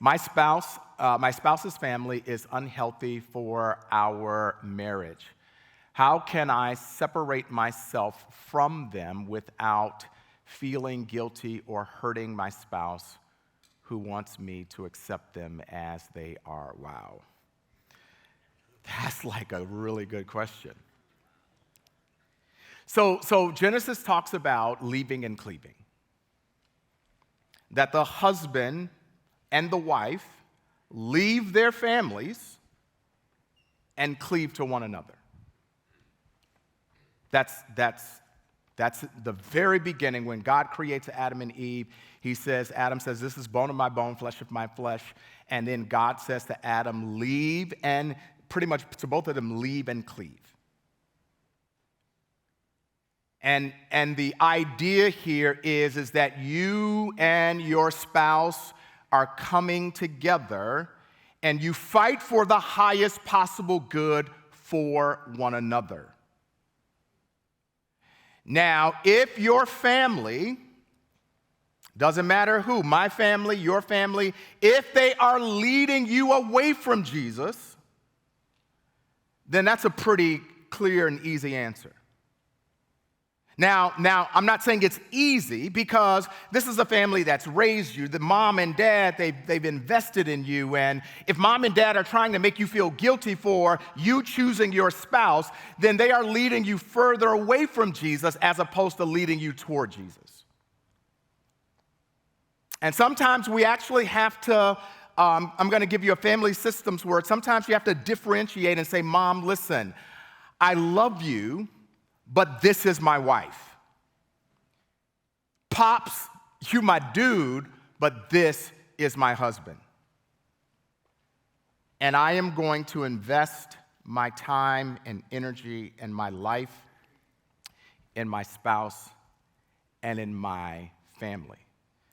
My spouse's family is unhealthy for our marriage. How can I separate myself from them without feeling guilty or hurting my spouse who wants me to accept them as they are? Wow. That's like a really good question. So Genesis talks about leaving and cleaving. That the husband and the wife leave their families and cleave to one another. That's the very beginning when God creates Adam and Eve. Adam says, this is bone of my bone, flesh of my flesh. And then God says to Adam, leave, and pretty much to both of them, leave and cleave. And the idea here is that you and your spouse are coming together and you fight for the highest possible good for one another. Now, if your family, doesn't matter who, my family, your family, if they are leading you away from Jesus, then that's a pretty clear and easy answer. Now, I'm not saying it's easy because this is a family that's raised you. The mom and dad, they've invested in you. And if mom and dad are trying to make you feel guilty for you choosing your spouse, then they are leading you further away from Jesus as opposed to leading you toward Jesus. And sometimes we actually have to, I'm going to give you a family systems word. Sometimes you have to differentiate and say, Mom, listen, I love you, but this is my wife. Pops, you my dude, but this is my husband. And I am going to invest my time and energy and my life in my spouse and in my family.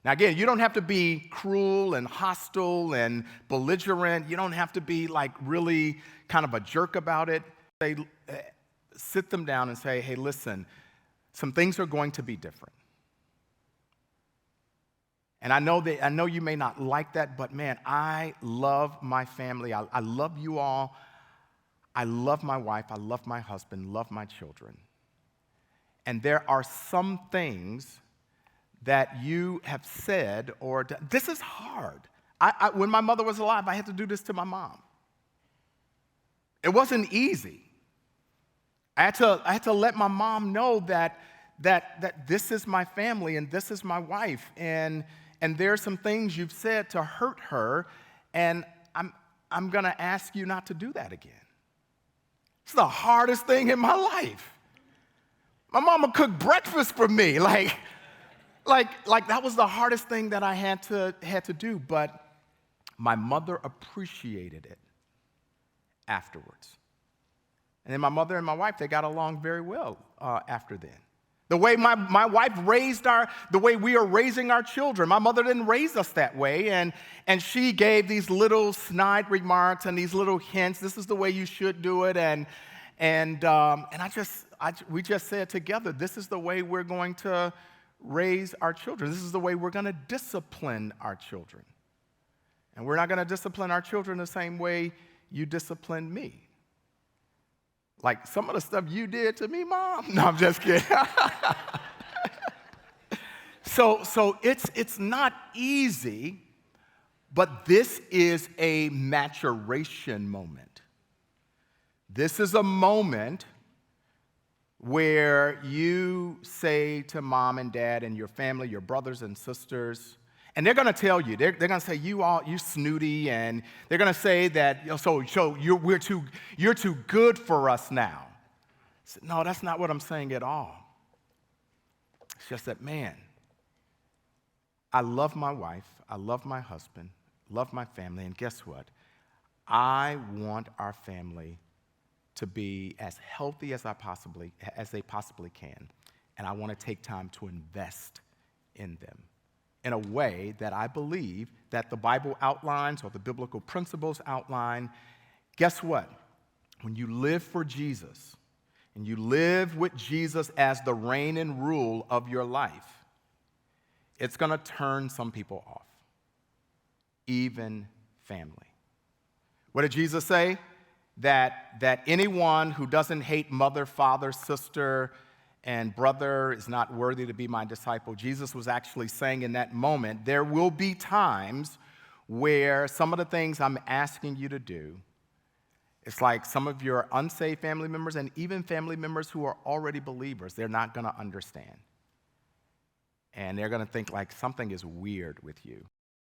Now again, you don't have to be cruel and hostile and belligerent. You don't have to be like really kind of a jerk about it. Sit them down and say, hey, listen, some things are going to be different. And I know you may not like that, but man, I love my family. I love you all. I love my wife. I love my husband, love my children. And there are some things that you have said or done. This is hard. When my mother was alive, I had to do this to my mom. It wasn't easy. I had to let my mom know that this is my family and this is my wife, and there are some things you've said to hurt her, and I'm going to ask you not to do that again. It's the hardest thing in my life. My mama cooked breakfast for me, like that was the hardest thing that I had to do, but my mother appreciated it afterwards. And then my mother and my wife, they got along very well after then. The way my wife the way we are raising our children, my mother didn't raise us that way, and she gave these little snide remarks and these little hints. This is the way you should do it, and we just said together, this is the way we're going to raise our children. This is the way we're going to discipline our children, and we're not going to discipline our children the same way you disciplined me. Like some of the stuff you did to me, Mom. No, I'm just kidding. So it's not easy, but this is a maturation moment. This is a moment where you say to mom and dad and your family, your brothers and sisters, and they're going to tell you, they're going to say, you snooty, and they're going to say that, you're too good for us now. Said, no, that's not what I'm saying at all. It's just that, man, I love my wife, I love my husband, love my family, and guess what? I want our family to be as healthy as they possibly can, and I want to take time to invest in them in a way that I believe that the Bible outlines or the biblical principles outline. Guess what? When you live for Jesus and you live with Jesus as the reign and rule of your life, it's going to turn some people off. even family. What did Jesus say? That anyone who doesn't hate mother, father, sister, and brother is not worthy to be my disciple. Jesus was actually saying in that moment, there will be times where some of the things I'm asking you to do, it's like some of your unsaved family members and even family members who are already believers, they're not going to understand. And they're going to think like something is weird with you.